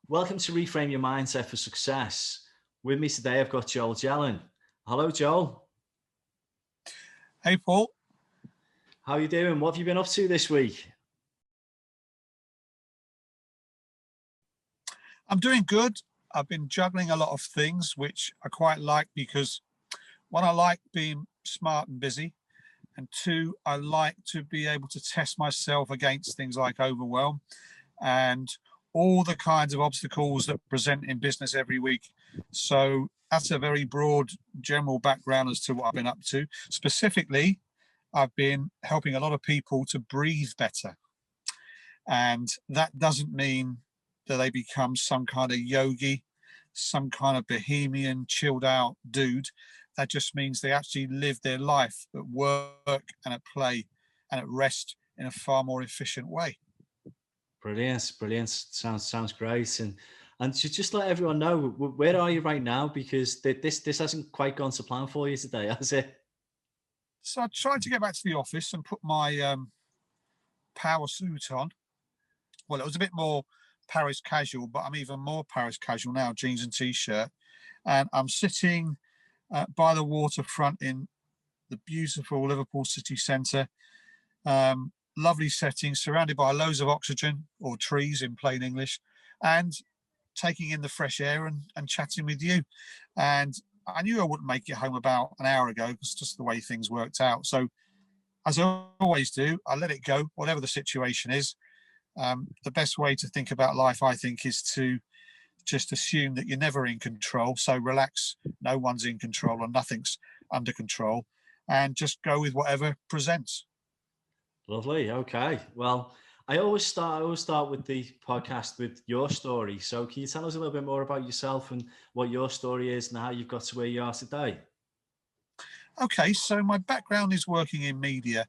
Welcome to Reframe Your Mindset for Success. With me today, I've got Joel Jelen. Hello, Joel. Hey, Paul. How are you doing? What have you been up to this week? I'm doing good. I've been juggling a lot of things, which I quite like because one, I like being smart and busy. And two, I like to be able to test myself against things like overwhelm and all the kinds of obstacles that present in business every week. So that's a very broad general background as to what I've been up to. Specifically, I've been helping a lot of people to breathe better. And that doesn't mean that they become some kind of yogi, some kind of bohemian, chilled out dude. That just means they actually live their life at work and at play and at rest in a far more efficient way. Brilliant. Sounds great. And to just let everyone know, where are you right now? Because this hasn't quite gone to plan for you today, has it? So I tried to get back to the office and put my power suit on. Well, it was a bit more Paris casual, but I'm even more Paris casual now, jeans and t-shirt. And I'm sitting by the waterfront in the beautiful Liverpool city centre. Lovely setting, surrounded by loads of oxygen, or trees in plain English, and taking in the fresh air and chatting with you. And I knew I wouldn't make it home about an hour ago because just the way things worked out. So as I always do, I let it go, whatever the situation is. The best way to think about life, I think, is to just assume that you're never in control. So relax, no one's in control and nothing's under control, and just go with whatever presents. Lovely. Okay. Well, I always start with the podcast with your story. So can you tell us a little bit more about yourself and what your story is and how you've got to where you are today? Okay, so my background is working in media.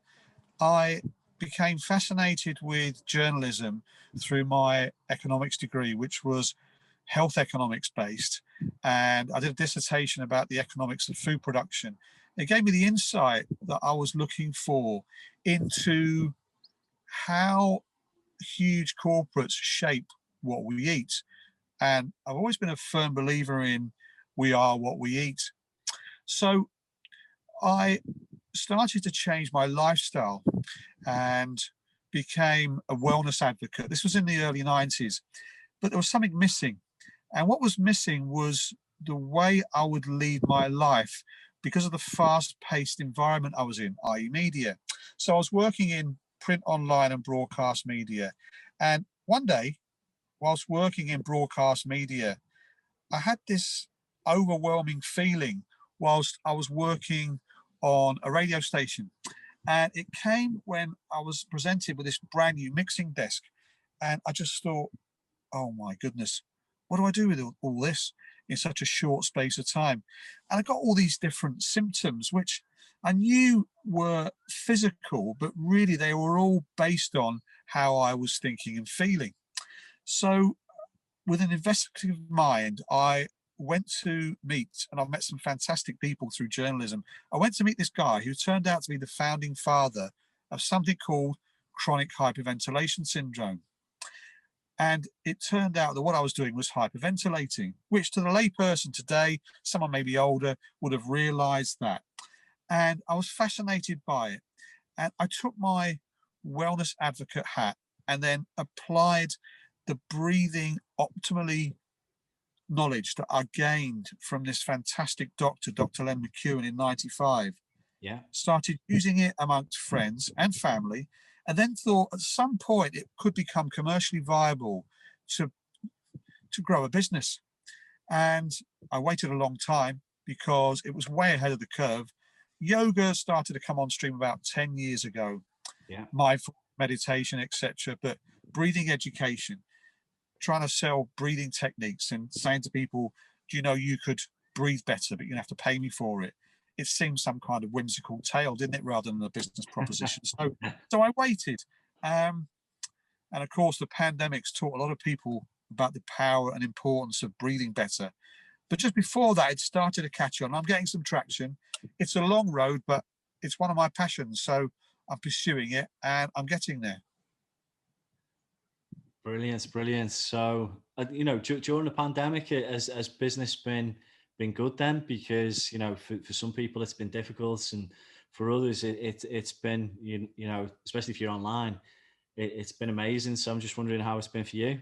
I became fascinated with journalism through my economics degree, which was health economics based. And I did a dissertation about the economics of food production. It gave me the insight that I was looking for into how huge corporates shape what we eat. And I've always been a firm believer in we are what we eat. So I started to change my lifestyle and became a wellness advocate. This was in the early 90s, but there was something missing. And what was missing was the way I would lead my life because of the fast-paced environment I was in, i.e. media. So I was working in print, online and broadcast media. And one day, whilst working in broadcast media, I had this overwhelming feeling whilst I was working on a radio station. And it came when I was presented with this brand new mixing desk. And I just thought, oh my goodness, what do I do with all this in such a short space of time? And I got all these different symptoms, which I knew were physical, but really they were all based on how I was thinking and feeling. So with an investigative mind, I went to meet, and I've met some fantastic people through journalism. I went to meet this guy who turned out to be the founding father of something called chronic hyperventilation syndrome. And it turned out that what I was doing was hyperventilating, which to the layperson today, someone maybe older, would have realized that. And I was fascinated by it. And I took my wellness advocate hat and then applied the breathing optimally knowledge that I gained from this fantastic doctor, Dr. Len McEwen in 95. Yeah. Started using it amongst friends and family, and then thought at some point it could become commercially viable to grow a business. And I waited a long time because it was way ahead of the curve. Yoga started to come on stream about 10 years ago. Yeah. Mindful meditation, etc. But breathing education, trying to sell breathing techniques and saying to people, do you know you could breathe better, but you're gonna have to pay me for it. It seemed some kind of whimsical tale, didn't it, rather than a business proposition. So I waited. And of course, the pandemic's taught a lot of people about the power and importance of breathing better. But just before that, it started to catch on. I'm getting some traction. It's a long road, but it's one of my passions. So I'm pursuing it and I'm getting there. Brilliant. So during the pandemic, has business been good then? Because for some people it's been difficult, and for others it's been especially if you're online, it's been amazing. So I'm just wondering how it's been for you.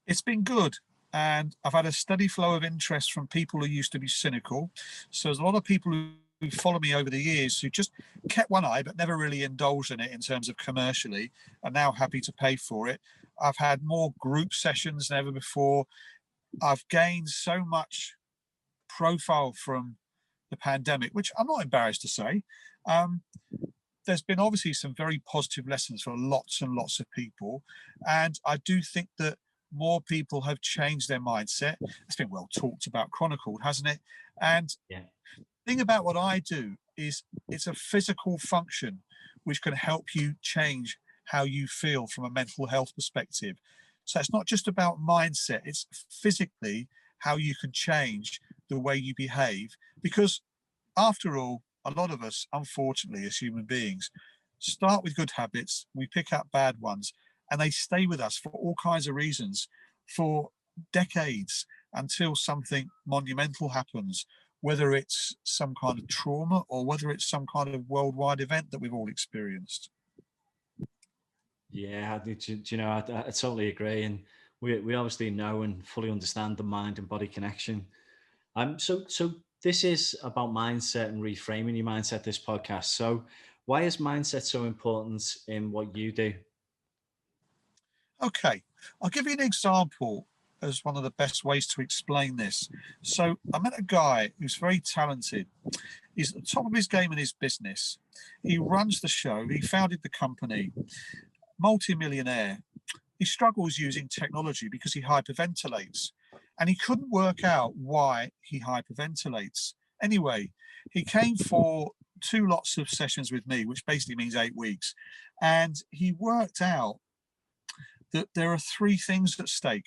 It's been good. And I've had a steady flow of interest from people who used to be cynical. So there's a lot of people who follow me over the years who just kept one eye but never really indulged in it in terms of commercially, are now happy to pay for it. I've had more group sessions than ever before. I've gained so much profile from the pandemic, which I'm not embarrassed to say. Um, there's been obviously some very positive lessons for lots and lots of people. And I do think that more people have changed their mindset. It's been well talked about, chronicled, hasn't it? And Yeah. the thing about what I do is it's a physical function which can help you change how you feel from a mental health perspective. So it's not just about mindset, it's physically how you can change the way you behave. Because after all, a lot of us, unfortunately, as human beings, start with good habits, we pick up bad ones, and they stay with us for all kinds of reasons for decades until something monumental happens, whether it's some kind of trauma or whether it's some kind of worldwide event that we've all experienced. Yeah, I totally agree, and we obviously know and fully understand the mind and body connection. So this is about mindset and reframing your mindset. This podcast. So, why is mindset so important in what you do? Okay, I'll give you an example as one of the best ways to explain this. So I met a guy who's very talented. He's at the top of his game in his business. He runs the show. He founded the company, multi-millionaire. He struggles using technology because he hyperventilates, and he couldn't work out why he hyperventilates. Anyway, he came for 2 lots of sessions with me, which basically means 8 weeks, and he worked out that there are 3 things at stake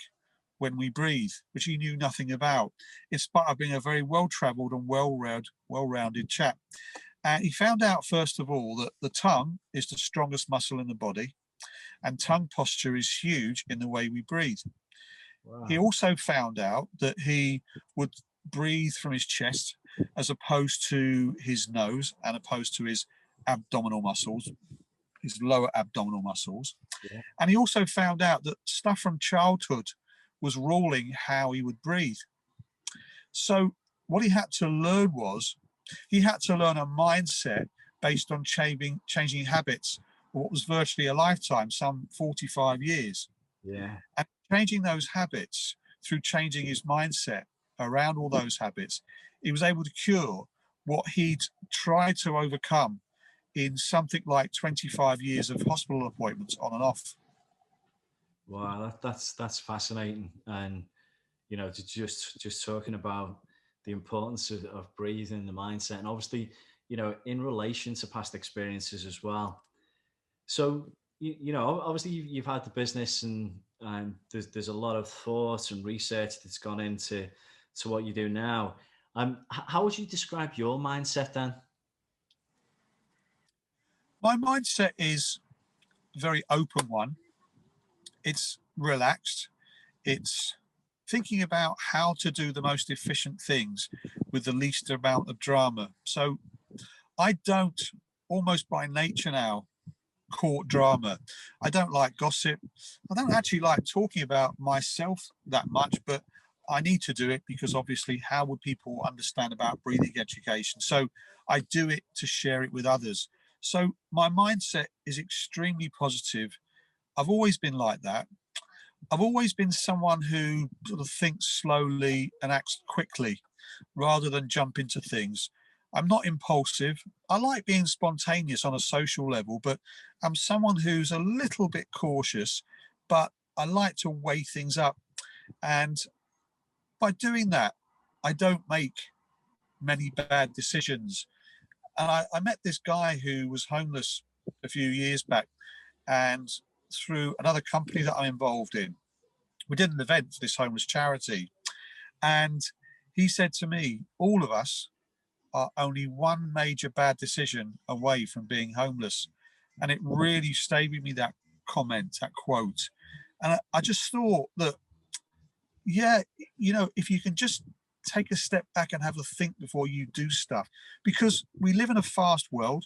when we breathe, which he knew nothing about, in spite of being a very well-traveled and well-rounded chap. And he found out, first of all, that the tongue is the strongest muscle in the body, and tongue posture is huge in the way we breathe. Wow. He also found out that he would breathe from his chest as opposed to his nose and opposed to his abdominal muscles, his lower abdominal muscles. Yeah. And he also found out that stuff from childhood was ruling how he would breathe. So what he had to learn was he had to learn a mindset based on changing habits for what was virtually a lifetime, some 45 years. Yeah. And changing those habits through changing his mindset around all those habits, he was able to cure what he'd tried to overcome in something like 25 years of hospital appointments on and off. Wow, that's fascinating, and just talking about the importance of breathing, the mindset, and obviously, in relation to past experiences as well. So, obviously, you've had the business, and there's a lot of thought and research that's gone into what you do now. How would you describe your mindset then? My mindset is a very open one. It's relaxed. It's thinking about how to do the most efficient things with the least amount of drama. So I don't, almost by nature now, court drama. I don't like gossip. I don't actually like talking about myself that much, but I need to do it because obviously, how would people understand about breathing education? So I do it to share it with others. So my mindset is extremely positive. I've always been like that. I've always been someone who sort of thinks slowly and acts quickly rather than jump into things. I'm not impulsive. I like being spontaneous on a social level, but I'm someone who's a little bit cautious, but I like to weigh things up. And by doing that, I don't make many bad decisions. And I met this guy who was homeless a few years back, and through another company that I'm involved in, we did an event for this homeless charity. And he said to me, all of us are only one major bad decision away from being homeless. And it really stayed with me, that comment, that quote. And I just thought that, yeah, if you can just take a step back and have a think before you do stuff, because we live in a fast world.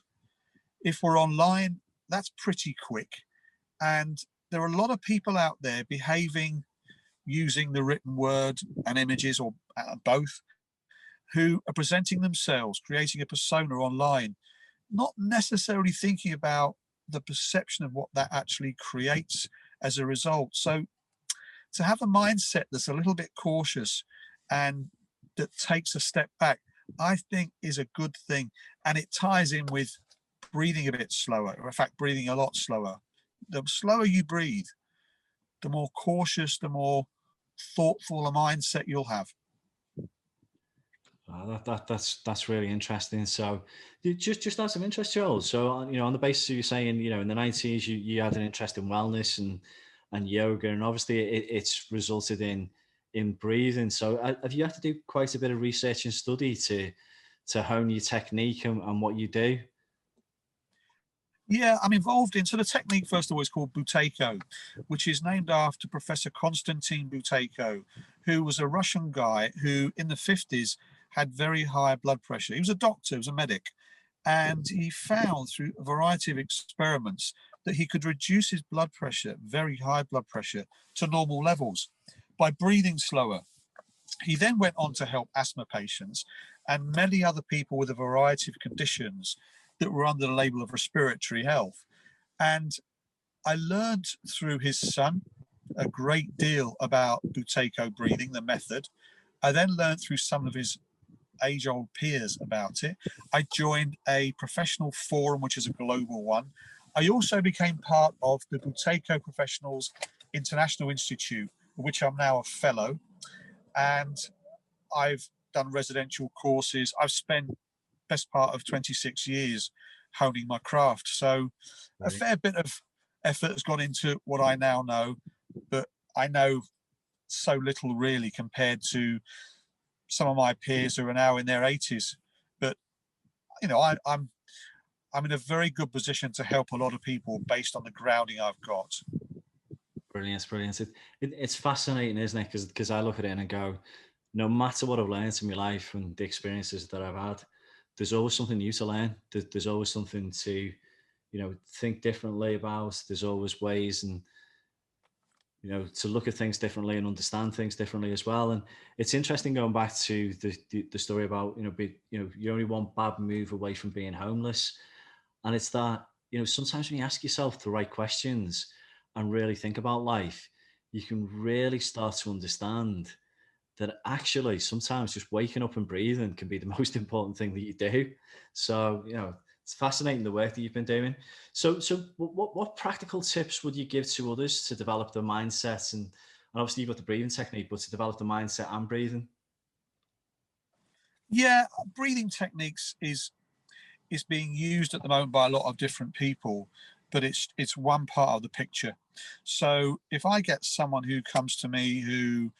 If we're online, that's pretty quick. And there are a lot of people out there behaving using the written word and images, or both, who are presenting themselves, creating a persona online, not necessarily thinking about the perception of what that actually creates as a result. So to have a mindset that's a little bit cautious and that takes a step back, I think is a good thing. And it ties in with breathing a bit slower, or in fact, breathing a lot slower. The slower you breathe, the more cautious, the more thoughtful a mindset you'll have. That's really interesting. So, just out of interest, Joel. So, on the basis of you saying, in the 90s, you had an interest in wellness and yoga, and obviously it's resulted in breathing. So, have you had to do quite a bit of research and study to hone your technique and what you do? Yeah, I'm involved in, so the technique, first of all, is called Buteyko, which is named after Professor Konstantin Buteyko, who was a Russian guy who in the 50s had very high blood pressure. He was a doctor, he was a medic, and he found through a variety of experiments that he could reduce his blood pressure, very high blood pressure, to normal levels by breathing slower. He then went on to help asthma patients and many other people with a variety of conditions that were under the label of respiratory health. And I learned through his son a great deal about Buteyko breathing, the method. I then learned through some of his age-old peers about it. I joined a professional forum, which is a global one. I also became part of the Buteyko Professionals International Institute, of which I'm now a fellow. And I've done residential courses. I've spent best part of 26 years honing my craft. So a fair bit of effort has gone into what I now know, but I know so little really compared to some of my peers who are now in their 80s. But I'm in a very good position to help a lot of people based on the grounding I've got. Brilliant, brilliant. It's fascinating, isn't it? Because I look at it and I go, no matter what I've learned in my life and the experiences that I've had, there's always something new to learn. There's always something to, think differently about. There's always ways and, to look at things differently and understand things differently as well. And it's interesting going back to the story about, you're only one bad move away from being homeless. And it's that, sometimes when you ask yourself the right questions and really think about life, you can really start to understand that actually sometimes just waking up and breathing can be the most important thing that you do. So, it's fascinating the work that you've been doing. So what practical tips would you give to others to develop their mindsets and obviously you've got the breathing technique, but to develop the mindset and breathing? Yeah, breathing techniques is being used at the moment by a lot of different people, but it's one part of the picture. So if I get someone who comes to me who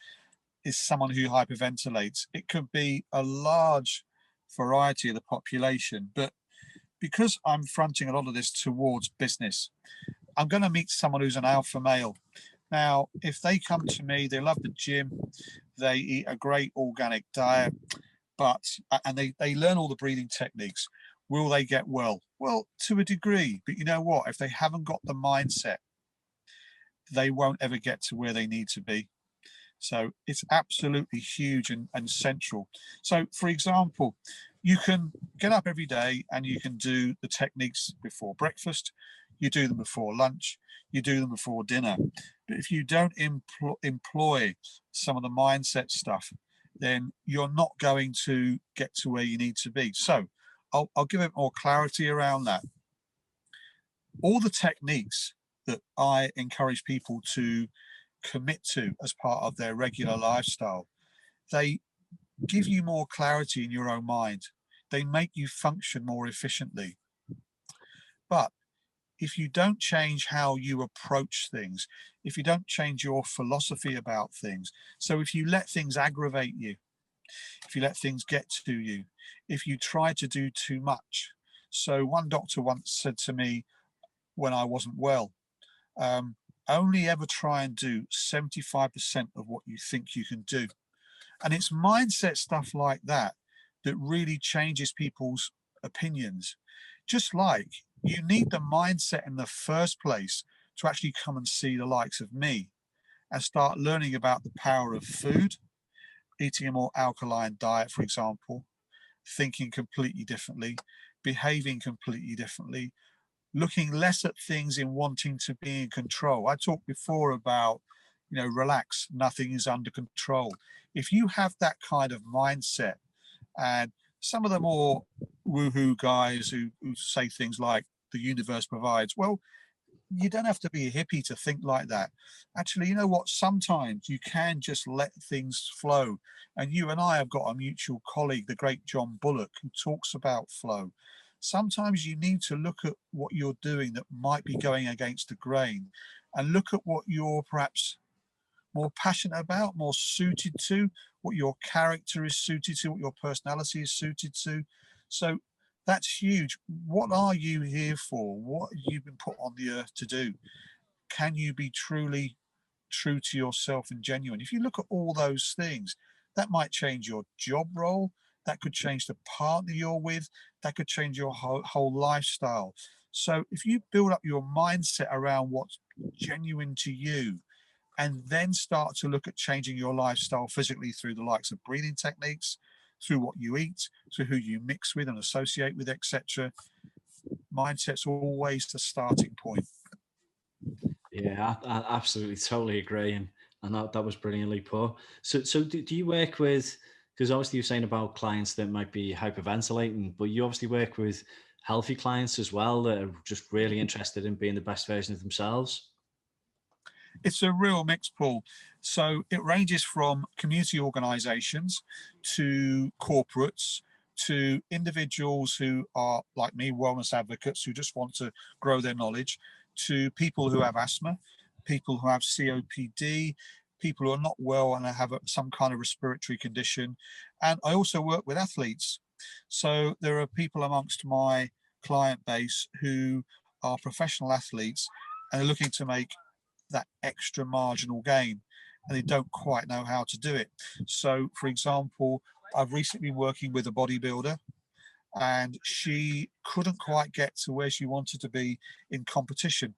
is someone who hyperventilates, it could be a large variety of the population, but because I'm fronting a lot of this towards business, I'm going to meet someone who's an alpha male. Now, if they come to me, they love the gym, they eat a great organic diet, and they learn all the breathing techniques. Will they get well? Well, to a degree, but you know what? If they haven't got the mindset, they won't ever get to where they need to be. So it's absolutely huge and central. So, for example, you can get up every day and you can do the techniques before breakfast, you do them before lunch, you do them before dinner. But if you don't employ some of the mindset stuff, then you're not going to get to where you need to be. So I'll give it more clarity around that. All the techniques that I encourage people to commit to as part of their regular lifestyle, they give you more clarity in your own mind. They make you function more efficiently. But if you don't change how you approach things, if you don't change your philosophy about things, so if you let things aggravate you, if you let things get to you, if you try to do too much. So one doctor once said to me when I wasn't well, only ever try and do 75% of what you think you can do. And it's mindset stuff like that that really changes people's opinions. Just like you need the mindset in the first place to actually come and see the likes of me and start learning about the power of food, eating a more alkaline diet, for example, thinking completely differently, behaving completely differently, looking less at things in wanting to be in control. I talked before about, relax, nothing is under control. If you have that kind of mindset, and some of the more woohoo guys who say things like the universe provides, well, you don't have to be a hippie to think like that. Actually, you know what? Sometimes you can just let things flow. And you and I have got a mutual colleague, the great John Bullock, who talks about flow. Sometimes you need to look at what you're doing that might be going against the grain and look at what you're perhaps more passionate about, more suited to, what your character is suited to, what your personality is suited to. So that's huge. What are you here for? What have you been put on the earth to do? Can you be truly true to yourself and genuine? If you look at all those things, that might change your job role. That could change the partner you're with. That could change your whole lifestyle. So if you build up your mindset around what's genuine to you, and then start to look at changing your lifestyle physically through the likes of breathing techniques, through what you eat, through who you mix with and associate with, etc. Mindset's always the starting point. Yeah, I absolutely, totally agree, and that was brilliantly put. So do you work with? Because obviously you're saying about clients that might be hyperventilating, but you obviously work with healthy clients as well that are just really interested in being the best version of themselves. It's a real mix, Paul. So it ranges from community organizations to corporates to individuals who are, like me, wellness advocates who just want to grow their knowledge, to people who have asthma, people who have COPD, people who are not well and have some kind of respiratory condition. And I also work with athletes. So there are people amongst my client base who are professional athletes and are looking to make that extra marginal gain, and they don't quite know how to do it. So, for example, I've recently been working with a bodybuilder, and she couldn't quite get to where she wanted to be in competition.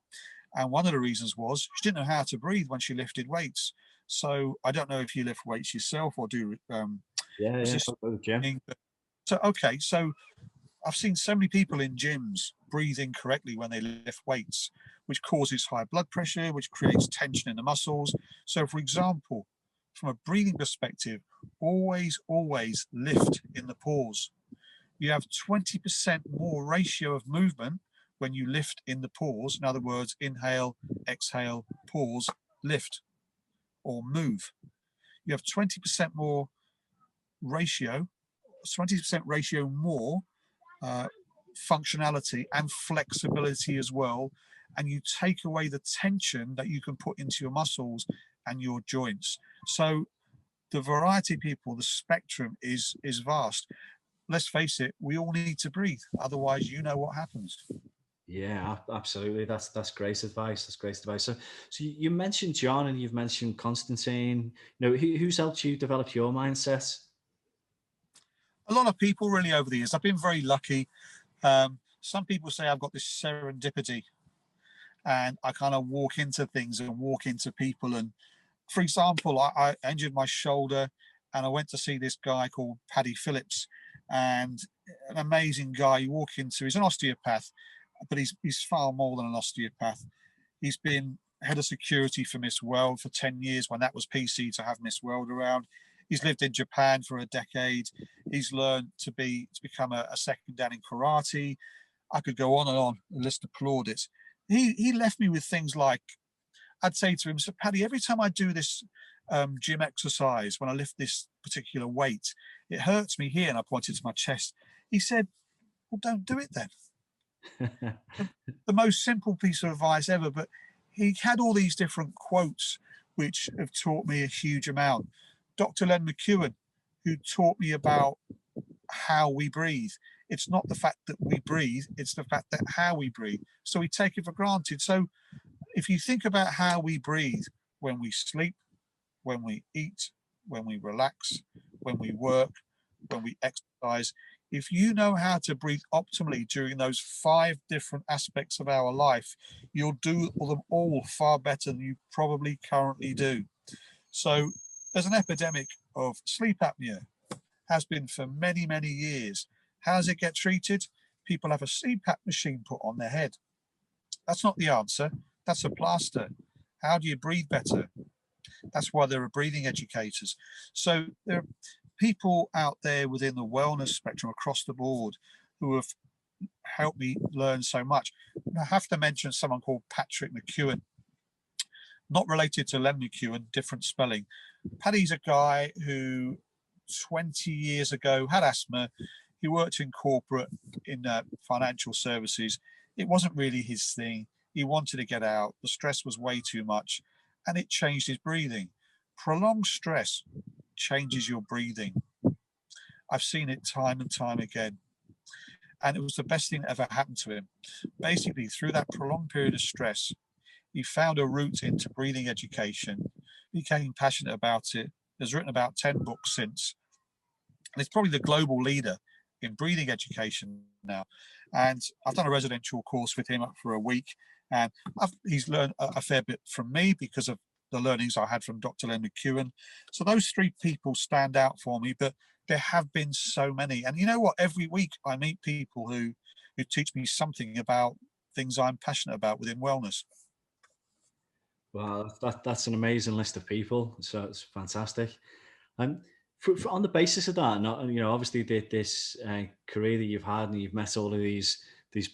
And one of the reasons was she didn't know how to breathe when she lifted weights. So I don't know if you lift weights yourself or do Yeah, resistance go to the gym. training. So okay, so I've seen so many people in gyms breathe incorrectly when they lift weights, which causes high blood pressure, which creates tension in the muscles. So, for example, from a breathing perspective, always lift in the pause. You have 20% more ratio of movement when you lift in the pause. In other words, inhale, exhale, pause, lift, or move. You have 20% more ratio, 20% ratio more uh, functionality and flexibility as well, and you take away the tension that you can put into your muscles and your joints. So the variety of people, the spectrum is vast. Let's face it, we all need to breathe, otherwise you know what happens. Yeah, absolutely. That's great advice. That's great advice. So you mentioned John and you've mentioned Constantine. Who's helped you develop your mindset? A lot of people really over the years. I've been very lucky. Some people say I've got this serendipity and I kind of walk into things and walk into people. And for example, I injured my shoulder and I went to see this guy called Paddy Phillips, and an amazing guy. You walk into, he's an osteopath, but he's far more than an osteopath. He's been head of security for Miss World for 10 years when that was PC to have Miss World around. He's lived in Japan for a decade. He's learned to become a second dan in karate. I could go on, a list of plaudits. He left me with things like, I'd say to him, so Paddy, every time I do this gym exercise, when I lift this particular weight, it hurts me here. And I pointed to my chest. He said, well, don't do it then. The most simple piece of advice ever, but he had all these different quotes which have taught me a huge amount. Dr. Len McEwen, who taught me about how we breathe. It's not the fact that we breathe, it's the fact that how we breathe. So we take it for granted. So if you think about how we breathe when we sleep, when we eat, when we relax, when we work, when we exercise, if you know how to breathe optimally during those 5 different aspects of our life, you'll do them all far better than you probably currently do. So there's an epidemic of sleep apnea, has been for many, many years. How does it get treated? People have a CPAP machine put on their head. That's not the answer. That's a plaster. How do you breathe better? That's why there are breathing educators. So there are people out there within the wellness spectrum across the board who have helped me learn so much. I have to mention someone called Patrick McEwen, not related to Len McEwen, different spelling. Paddy's a guy who 20 years ago had asthma. He worked in corporate, in financial services. It wasn't really his thing. He wanted to get out. The stress was way too much, and it changed his breathing. Prolonged stress changes your breathing. I've seen it time and time again. And it was the best thing that ever happened to him. Basically, through that prolonged period of stress, he found a route into breathing education, became passionate about it, has written about 10 books since. And it's probably the global leader in breathing education now. And I've done a residential course with him for a week, and he's learned a fair bit from me because of the learnings I had from Dr. Len McEwen. So those 3 people stand out for me, but there have been so many. And you know what? Every week I meet people who teach me something about things I'm passionate about within wellness. Wow, that's an amazing list of people. So it's fantastic. And on the basis of that, not, obviously this career that you've had, and you've met all of these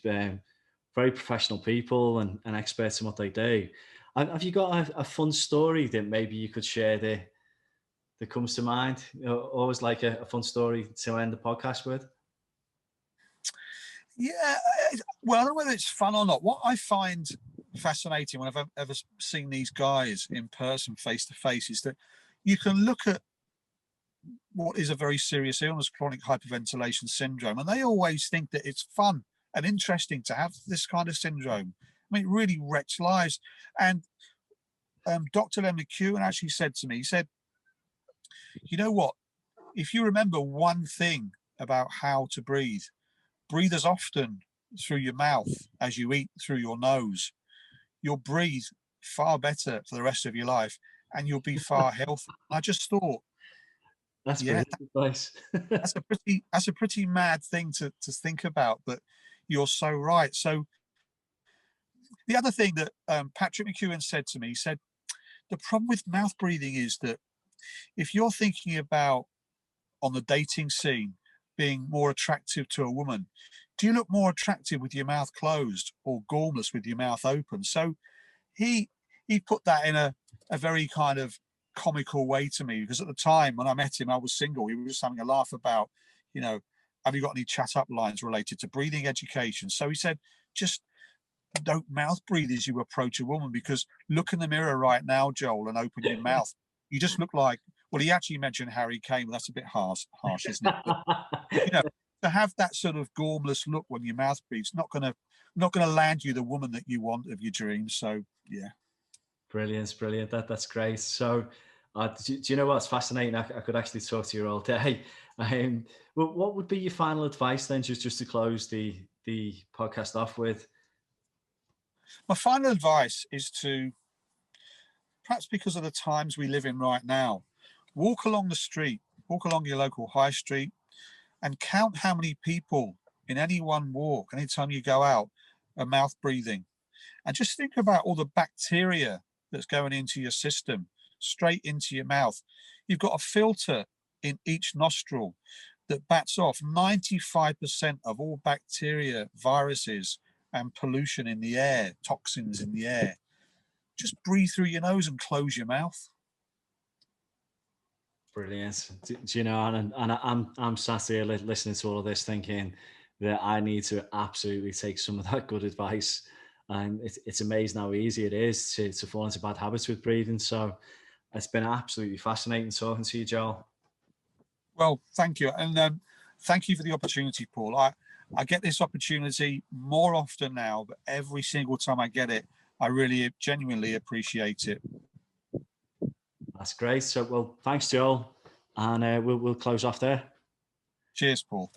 very professional people and experts in what they do. Have you got a fun story that maybe you could share that comes to mind? Always like a fun story to end the podcast with. Yeah, well, I don't know whether it's fun or not. What I find fascinating when I've ever seen these guys in person, face to face, is that you can look at what is a very serious illness, chronic hyperventilation syndrome, and they always think that it's fun and interesting to have this kind of syndrome. I mean, it really wrecks lives. And Dr. Len McEwen actually said to me, he said, you know what, if you remember one thing about how to breathe as often through your mouth as you eat through your nose, you'll breathe far better for the rest of your life, and you'll be far healthier. I just thought, That's yeah, brilliant advice. that's a pretty mad thing to think about, but you're so right. So the other thing that Patrick McEwen said to me, he said, the problem with mouth breathing is that if you're thinking about on the dating scene being more attractive to a woman, do you look more attractive with your mouth closed or gormless with your mouth open? So he put that in a very kind of comical way to me, because at the time when I met him, I was single. He was just having a laugh about, have you got any chat up lines related to breathing education? So he said, just don't mouth breathe as you approach a woman, because look in the mirror right now, Joel, and open your mouth. You just look like, well, he actually mentioned Harry Kane. That's a bit harsh, isn't it? But, to have that sort of gormless look when your mouth breathes, not gonna land you the woman that you want of your dreams. So yeah. Brilliant. That's great. So, do you know what's fascinating? I could actually talk to you all day. Well, what would be your final advice then, just to close the podcast off with? My final advice is to, perhaps because of the times we live in right now, walk along the street, walk along your local high street, and count how many people in any one walk, anytime you go out, are mouth breathing. And just think about all the bacteria that's going into your system, straight into your mouth. You've got a filter in each nostril that bats off 95% of all bacteria, viruses, and pollution in the air, toxins in the air. Just breathe through your nose and close your mouth. Brilliant. Do you know, and I'm sat here listening to all of this, thinking that I need to absolutely take some of that good advice. And it's amazing how easy it is to fall into bad habits with breathing. So it's been absolutely fascinating talking to you, Joel. Well, thank you. And thank you for the opportunity, Paul. I get this opportunity more often now, but every single time I get it, I really genuinely appreciate it. That's great. So, well, thanks, Joel. And we'll close off there. Cheers, Paul.